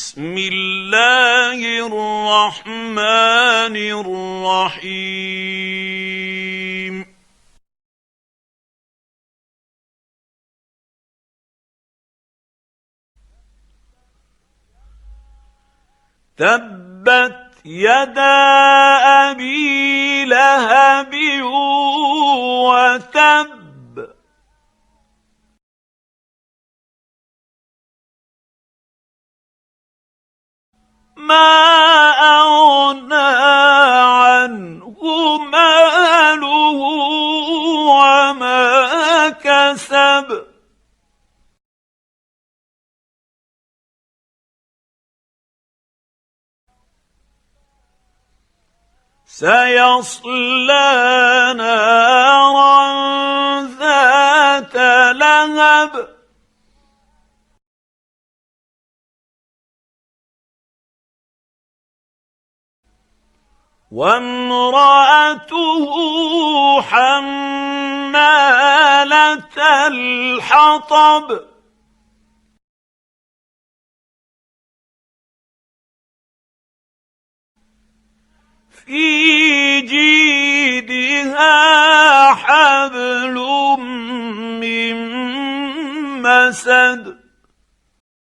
بسم الله الرحمن الرحيم. تبت يدا أبي لهب وتب. ما أغنى عنه ماله وما كسب. سيصلى نارا ذات لهب. وامرأته حمالة الحطب. في جيدها حبل من مسد.